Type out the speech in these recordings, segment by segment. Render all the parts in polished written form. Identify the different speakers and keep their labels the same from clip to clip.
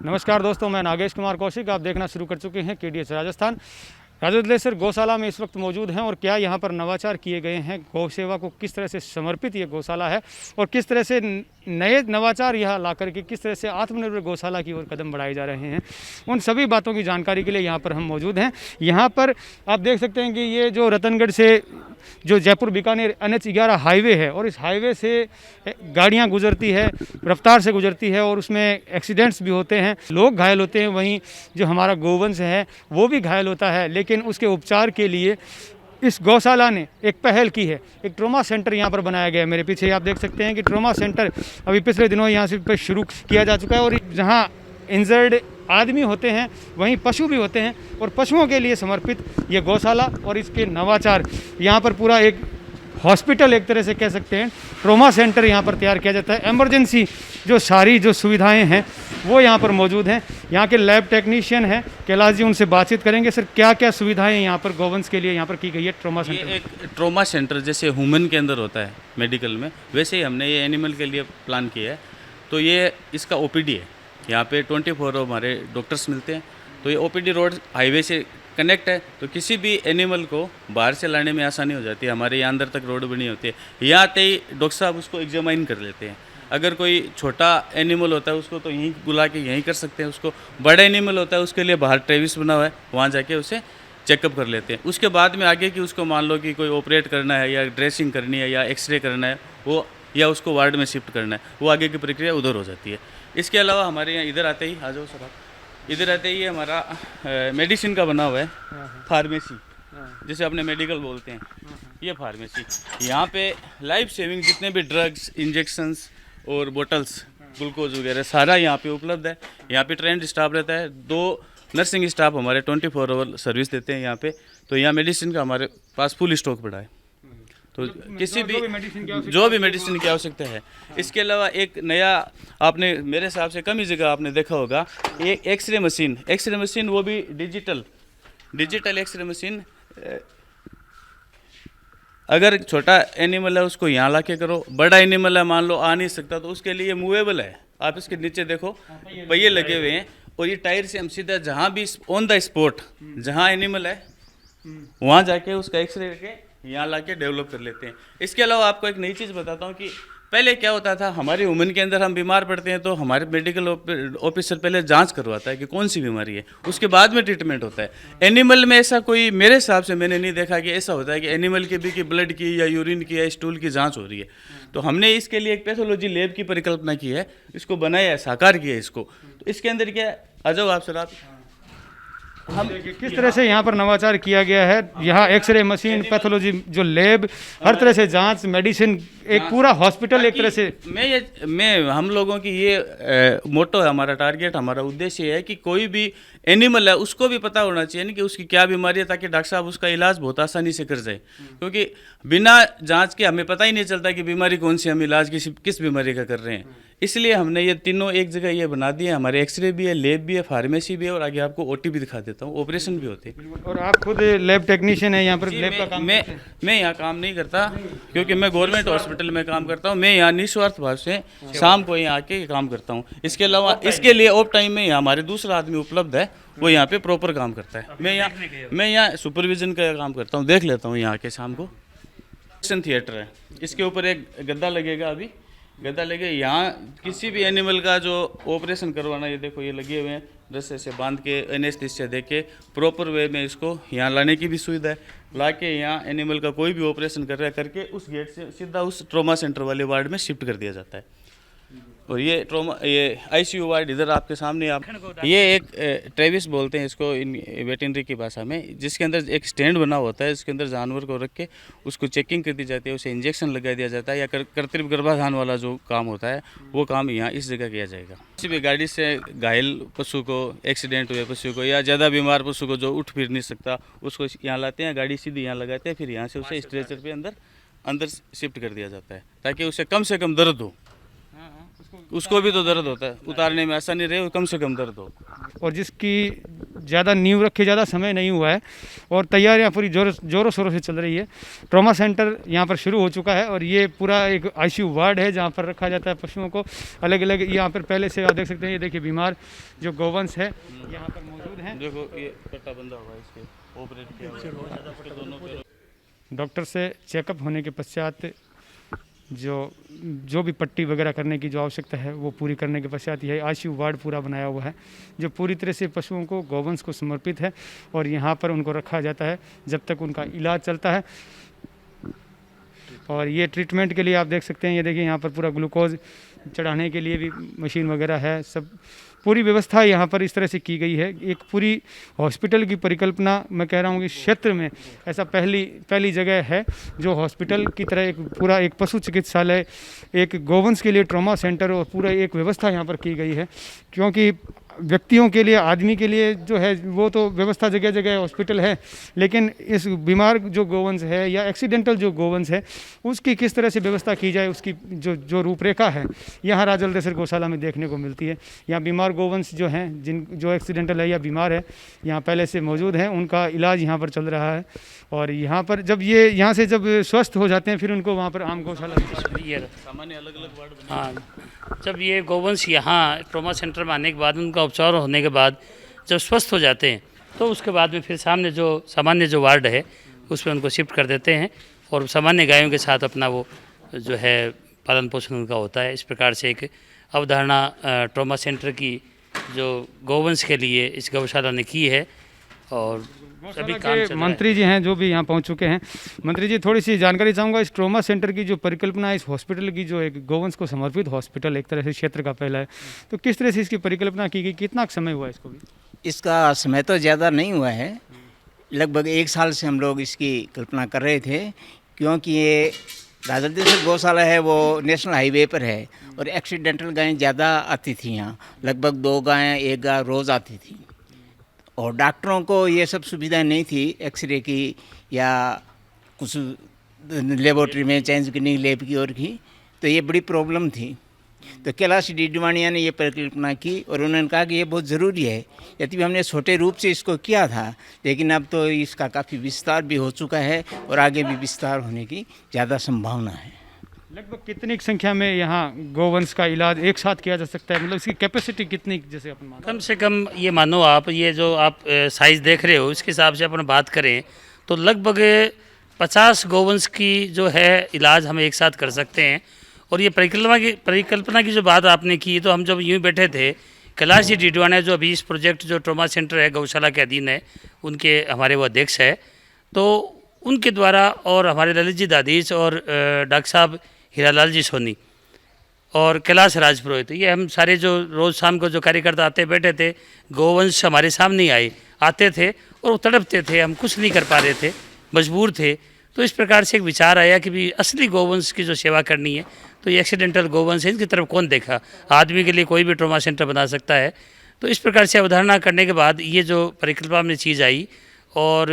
Speaker 1: नमस्कार दोस्तों, मैं नागेश कुमार कौशिक। आप देखना शुरू कर चुके हैं केडीएच राजस्थान। राजोदलेश्वर गौशाला में इस वक्त मौजूद हैं और क्या यहाँ पर नवाचार किए गए हैं, गौ सेवा को किस तरह से समर्पित ये गौशाला है और किस तरह से नए नवाचार यहाँ ला करके किस तरह से आत्मनिर्भर गौशाला की ओर कदम बढ़ाए जा रहे हैं, उन सभी बातों की जानकारी के लिए यहाँ पर हम मौजूद हैं। यहाँ पर आप देख सकते हैं कि ये जो रतनगढ़ से जो जयपुर बीकानेर NH11 हाईवे है और इस हाईवे से गाड़ियाँ गुजरती है, रफ्तार से गुजरती है और उसमें एक्सीडेंट्स भी होते हैं, लोग घायल होते हैं। वहीं जो हमारा गोवंश है वो भी घायल होता है, लेकिन उसके उपचार के लिए इस गौशाला ने एक पहल की है। एक ट्रॉमा सेंटर यहाँ पर बनाया गया है। मेरे पीछे आप देख सकते हैं कि ट्रॉमा सेंटर अभी पिछले दिनों यहाँ से शुरू किया जा चुका है और जहाँ इंजर्ड आदमी होते हैं वहीं पशु भी होते हैं और पशुओं के लिए समर्पित ये गौशाला और इसके नवाचार, यहाँ पर पूरा एक हॉस्पिटल एक तरह से कह सकते हैं, ट्रॉमा सेंटर यहाँ पर तैयार किया जाता है। एमरजेंसी जो सारी जो सुविधाएं हैं वो यहाँ पर मौजूद हैं। यहाँ के लैब टेक्नीशियन हैं कैलाश जी, उनसे बातचीत करेंगे। सर, क्या क्या सुविधाएं यहाँ पर गोवंश के लिए यहाँ पर की गई है ट्रॉमा सेंटर?
Speaker 2: ये एक ट्रॉमा सेंटर जैसे ह्यूमन के अंदर होता है मेडिकल में, वैसे ही हमने ये एनिमल के लिए प्लान किया है। तो ये इसका OPD है, यहाँ पे 24 हमारे डॉक्टर्स मिलते हैं। तो ये OPD रोड हाईवे से कनेक्ट है, तो किसी भी एनिमल को बाहर से लाने में आसानी हो जाती है। हमारे यहाँ अंदर तक रोड बनी होती है, यहाँ आते ही डॉक्टर साहब उसको एग्जामाइन कर लेते हैं। अगर कोई छोटा एनिमल होता है उसको तो यहीं बुला के यहीं कर सकते हैं, उसको बड़ा एनिमल होता है उसके लिए बाहर ट्रेविस बना हुआ है, वहाँ जाके उसे चेकअप कर लेते हैं। उसके बाद में आगे कि उसको मान लो कि कोई ऑपरेट करना है या ड्रेसिंग करनी है या एक्सरे करना है वो, या उसको वार्ड में शिफ्ट करना है, वो आगे की प्रक्रिया उधर हो जाती है। इसके अलावा हमारे यहाँ इधर आते ही, आ जाओ सर आप, इधर आते ही हमारा मेडिसिन का बना हुआ है फार्मेसी, जिसे अपने मेडिकल बोलते हैं, ये फार्मेसी। यहाँ पे लाइफ सेविंग जितने भी ड्रग्स, इंजेक्शंस और बोटल्स, ग्लूकोज वगैरह सारा यहाँ पे उपलब्ध है। यहाँ पे ट्रेंड स्टाफ रहता है, 2 नर्सिंग स्टाफ हमारे 24 आवर सर्विस देते हैं यहाँ पे। तो यहाँ मेडिसिन का हमारे पास फुल स्टॉक पड़ा है, तो किसी भी जो भी मेडिसिन की आवश्यकता है। इसके अलावा एक नया आपने मेरे हिसाब से कम ही जगह आपने देखा होगा, एक एक्सरे मशीन, वो भी डिजिटल एक्सरे मशीन। अगर छोटा एनिमल है उसको यहाँ ला के करो, बड़ा एनिमल है मान लो आ नहीं सकता तो उसके लिए मूवेबल है। आप इसके नीचे देखो पहिए लगे हुए हैं और ये टायर से हम सीधा जहाँ भी ऑन द स्पॉट जहाँ एनिमल है वहाँ जाके उसका एक्सरे करके यहाँ ला के डेवलप कर लेते हैं। इसके अलावा आपको एक नई चीज़ बताता हूँ कि पहले क्या होता था, हमारी वुमेन के अंदर हम बीमार पड़ते हैं तो हमारे मेडिकल ऑफिसर पहले जांच करवाता है कि कौन सी बीमारी है, उसके बाद में ट्रीटमेंट होता है। एनिमल में ऐसा कोई मेरे हिसाब से मैंने नहीं देखा कि ऐसा होता है कि एनिमल के भी की ब्लड की या यूरिन की या स्टूल की जाँच हो रही है। तो हमने इसके लिए एक पैथोलॉजी लैब की परिकल्पना की है, इसको बनाया है, साकार किया है इसको। तो इसके अंदर क्या है, आ जाओ आप सर, आप
Speaker 1: हम किस तरह से यहाँ पर नवाचार किया गया है। यहाँ एक्सरे मशीन, पैथोलॉजी जो लैब, हर तरह से जांच, मेडिसिन, एक पूरा हॉस्पिटल एक तरह से।
Speaker 2: मैं हम लोगों की ये मोटो है, हमारा टारगेट, हमारा उद्देश्य है कि कोई भी एनिमल है उसको भी पता होना चाहिए कि उसकी क्या बीमारी है, ताकि डॉक्टर साहब उसका इलाज बहुत आसानी से कर जाए। क्योंकि बिना जांच के हमें पता ही नहीं चलता कि बीमारी कौन सी, हम इलाज किस बीमारी का कर रहे हैं। इसलिए हमने ये तीनों एक जगह ये बना दिए। हमारे एक्सरे भी है, लैब भी है, फार्मेसी भी है और आगे आपको OT भी दिखा देता हूँ, ऑपरेशन भी होते हैं।
Speaker 1: और आप खुद लैब टेक्नीशियन है यहाँ पर? लैब का काम
Speaker 2: मैं यहाँ काम नहीं करता क्योंकि मैं गवर्नमेंट हॉस्पिटल में काम करता हूँ। मैं यहाँ निस्वार्थ भाव से शाम को यहाँ आके काम करता हूँ। इसके अलावा इसके लिए ऑफ टाइम में यहाँ हमारे दूसरा आदमी उपलब्ध है, वो यहाँ पे प्रॉपर काम करता है। मैं यहाँ सुपरविजन का काम करता हूँ, देख लेता हूँ यहाँ के शाम को। थिएटर है, इसके ऊपर एक गद्दा लगेगा, अभी गद्दा लगे। यहाँ किसी भी एनिमल का जो ऑपरेशन करवाना, ये देखो ये लगे हुए हैं, रस्से से बांध के एनेस्थीसिया दे के प्रॉपर वे में इसको यहाँ लाने की भी सुविधा है। ला के यहाँ एनिमल का कोई भी ऑपरेशन कर रहा है करके उस गेट से सीधा उस ट्रॉमा सेंटर वाले वार्ड में शिफ्ट कर दिया जाता है। और ये ICU वार्ड इधर आपके सामने, आप ये एक ट्रेविस बोलते हैं इसको इन वेटनरी की भाषा में, जिसके अंदर एक स्टैंड बना होता है, इसके अंदर जानवर को रख के उसको चेकिंग कर दी जाती है, उसे इंजेक्शन लगा दिया जाता है, या कृत्रिम गर्भाधान वाला जो काम होता है वो काम यहाँ इस जगह किया जाएगा। किसी भी गाड़ी से घायल पशु को, एक्सीडेंट हुए पशु को या ज़्यादा बीमार पशु को जो उठ फिर नहीं सकता, उसको यहाँ लाते हैं, गाड़ी सीधी यहाँ लगाते हैं, फिर यहाँ से उसे स्ट्रेचर पे अंदर शिफ्ट कर दिया जाता है ताकि उसे कम से कम दर्द हो। उसको भी तो दर्द होता है, उतारने में आसानी रहे और कम से कम दर्द हो।
Speaker 1: और जिसकी ज़्यादा नींव रखे ज़्यादा समय नहीं हुआ है और तैयारियां पूरी जोरों शोरों से चल रही है। ट्रॉमा सेंटर यहाँ पर शुरू हो चुका है और ये पूरा एक आईसीयू वार्ड है जहाँ पर रखा जाता है पशुओं को अलग अलग। यहाँ पर पहले से आप देख सकते हैं, ये देखिए बीमार जो गौवंश है यहाँ पर मौजूद हैं।
Speaker 2: देखो ये कट्टा बंधा हुआ है, इसके ऑपरेट किया हुआ है।
Speaker 1: डॉक्टर से चेकअप होने के पश्चात जो भी पट्टी वगैरह करने की जो आवश्यकता है वो पूरी करने के पश्चात यह आईसीयू वार्ड पूरा बनाया हुआ है जो पूरी तरह से पशुओं को गौवंश को समर्पित है और यहाँ पर उनको रखा जाता है जब तक उनका इलाज चलता है। और ये ट्रीटमेंट के लिए आप देख सकते हैं, ये देखिए यहाँ पर पूरा ग्लूकोज चढ़ाने के लिए भी मशीन वगैरह है, सब पूरी व्यवस्था यहाँ पर इस तरह से की गई है। एक पूरी हॉस्पिटल की परिकल्पना मैं कह रहा हूँ कि क्षेत्र में ऐसा पहली जगह है जो हॉस्पिटल की तरह एक पूरा एक पशु चिकित्सालय, एक गौवंश के लिए ट्रॉमा सेंटर और पूरा एक व्यवस्था यहाँ पर की गई है। क्योंकि व्यक्तियों के लिए, आदमी के लिए जो है वो तो व्यवस्था जगह जगह हॉस्पिटल है, लेकिन इस बीमार जो गोवंश है या एक्सीडेंटल जो गोवंश है उसकी किस तरह से व्यवस्था की जाए, उसकी जो रूपरेखा है यहाँ राजलदेसर गौशाला में देखने को मिलती है। यहाँ बीमार गोवंश जो हैं, जो एक्सीडेंटल है या बीमार है, यहाँ पहले से मौजूद हैं, उनका इलाज यहाँ पर चल रहा है। और यहाँ पर जब ये यहाँ से जब स्वस्थ हो जाते हैं फिर उनको वहाँ पर आम गौशाला
Speaker 2: सामान्य अलग अलग वार्ड बने।
Speaker 3: हाँ, जब ये गोवंश यहाँ ट्रॉमा सेंटर में आने के बाद, उनका उपचार होने के बाद जब स्वस्थ हो जाते हैं तो उसके बाद में फिर सामने जो सामान्य जो वार्ड है उसमें उनको शिफ्ट कर देते हैं और सामान्य गायों के साथ अपना वो जो है पालन पोषण उनका होता है। इस प्रकार से एक अवधारणा ट्रॉमा सेंटर की जो गोवंश के लिए इस गौशाला ने की है। और सभी काम चल रहा है।
Speaker 1: मंत्री जी हैं जो भी यहाँ पहुँच चुके हैं। मंत्री जी, थोड़ी सी जानकारी चाहूँगा, इस ट्रॉमा सेंटर की जो परिकल्पना है, इस हॉस्पिटल की जो एक गोवंश को समर्पित हॉस्पिटल एक तरह से क्षेत्र का पहला है, तो किस तरह से इसकी परिकल्पना की गई, कितना समय हुआ इसको भी?
Speaker 4: इसका समय तो ज़्यादा नहीं हुआ है, लगभग 1 साल से हम लोग इसकी कल्पना कर रहे थे। क्योंकि ये राजलदेसर गौशाला है वो नेशनल हाईवे पर है और एक्सीडेंटल गायें ज़्यादा आती थी यहाँ, लगभग 2 गायें 1 गाय रोज़ आती थी और डॉक्टरों को ये सब सुविधाएं नहीं थी, एक्सरे की या कुछ लेबोरेटरी में चेंज करने लैब की और की, तो ये बड़ी प्रॉब्लम थी। तो कैलाश डीडवाणिया ने ये परिकल्पना की और उन्होंने कहा कि ये बहुत ज़रूरी है। यदि हमने छोटे रूप से इसको किया था, लेकिन अब तो इसका काफ़ी विस्तार भी हो चुका है और आगे भी विस्तार होने की ज़्यादा संभावना है।
Speaker 1: लगभग कितनी संख्या में यहाँ गोवंश का इलाज एक साथ किया जा सकता है, मतलब इसकी कैपेसिटी कितनी, जैसे अपन मानते
Speaker 3: कम से कम ये मानो आप ये जो आप साइज़ देख रहे हो इसके हिसाब से अपन बात करें तो लगभग 50 गोवंश की जो है इलाज हम एक साथ कर सकते हैं। और ये परिकल्पना की जो बात आपने की, तो हम जब यूँ बैठे थे, कैलाश जी डीडवाणिया जो अभी इस प्रोजेक्ट जो ट्रॉमा सेंटर है गौशाला के अधीन है, उनके हमारे वो अध्यक्ष है, तो उनके द्वारा और हमारे ललित जी दादीज और डॉक्टर साहब हीरालाल जी सोनी और कैलाश राजपुरोहित, ये हम सारे जो रोज़ शाम को जो कार्यकर्ता आते बैठे थे, गोवंश हमारे सामने आए आते थे और वो तड़पते थे, हम कुछ नहीं कर पा रहे थे, मजबूर थे। तो इस प्रकार से एक विचार आया कि भी असली गोवंश की जो सेवा करनी है तो ये एक्सीडेंटल गोवंश है, इनकी तरफ कौन देखा, आदमी के लिए कोई भी ट्रॉमा सेंटर बना सकता है। तो इस प्रकार से अवधारणा करने के बाद ये जो परिकल्पना में चीज़ आई और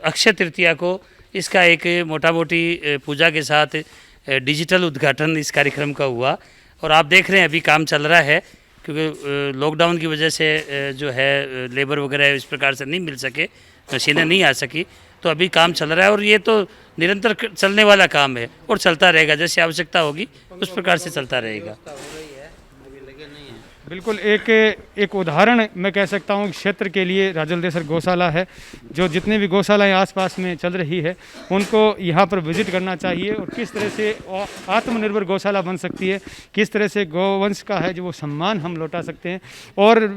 Speaker 3: अक्षय तृतीया को इसका एक मोटा मोटी पूजा के साथ डिजिटल उद्घाटन इस कार्यक्रम का हुआ। और आप देख रहे हैं अभी काम चल रहा है, क्योंकि लॉकडाउन की वजह से जो है लेबर वगैरह इस प्रकार से नहीं मिल सके, मशीनें नहीं आ सकी, तो अभी काम चल रहा है और ये तो निरंतर चलने वाला काम है और चलता रहेगा, जैसे आवश्यकता होगी उस प्रकार से चलता रहेगा।
Speaker 1: बिल्कुल एक उदाहरण मैं कह सकता हूँ क्षेत्र के लिए राजलदेसर गौशाला है। जो जितने भी गौशालाएं आसपास में चल रही है उनको यहाँ पर विजिट करना चाहिए और किस तरह से आत्मनिर्भर गौशाला बन सकती है, किस तरह से गौवंश का है जो वो सम्मान हम लौटा सकते हैं और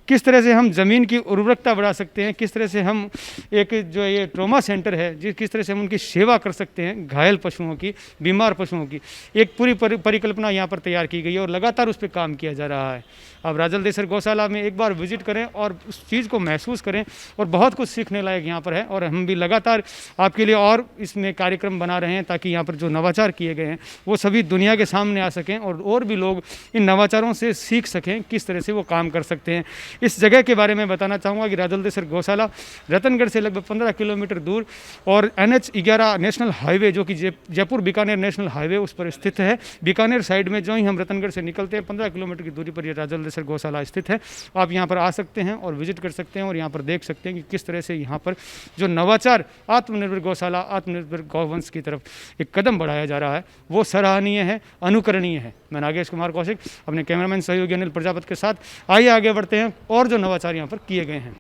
Speaker 1: किस तरह से हम ज़मीन की उर्वरकता बढ़ा सकते हैं, किस तरह से हम एक जो ये ट्रॉमा सेंटर है किस तरह से हम उनकी सेवा कर सकते हैं, घायल पशुओं की, बीमार पशुओं की एक पूरी परिकल्पना यहाँ पर तैयार की गई है और लगातार उस पर काम किया जा रहा है। अब राजलदेसर गौशाला में एक बार विजिट करें और उस चीज़ को महसूस करें और बहुत कुछ सीखने लायक यहाँ पर है। और हम भी लगातार आपके लिए और इसमें कार्यक्रम बना रहे हैं ताकि यहाँ पर जो नवाचार किए गए हैं वो सभी दुनिया के सामने आ सकें और भी लोग इन नवाचारों से सीख सकें किस तरह से वो काम कर सकते हैं। इस जगह के बारे में बताना चाहूँगा कि राजलदेसर गौशाला रतनगढ़ से लगभग 15 किलोमीटर दूर और NH11 नेशनल हाईवे जो कि जयपुर बीकानेर नेशनल हाईवे उस पर स्थित है। बीकानेर साइड में जो ही हम रतनगढ़ से निकलते हैं 15 किलोमीटर की दूरी पर ये राजलदेसर गौशाला स्थित है। आप यहाँ पर आ सकते हैं और विजिट कर सकते हैं और यहाँ पर देख सकते हैं कि किस तरह से यहाँ पर जो नवाचार आत्मनिर्भर गौशाला, आत्मनिर्भर गौवंश की तरफ एक कदम बढ़ाया जा रहा है, वो सराहनीय है, अनुकरणीय है। मैं नागेश कुमार कौशिक अपने कैमरामैन सहयोगी अनिल प्रजापति के साथ आइए आगे बढ़ते हैं और जो नवाचार यहाँ पर किए गए हैं।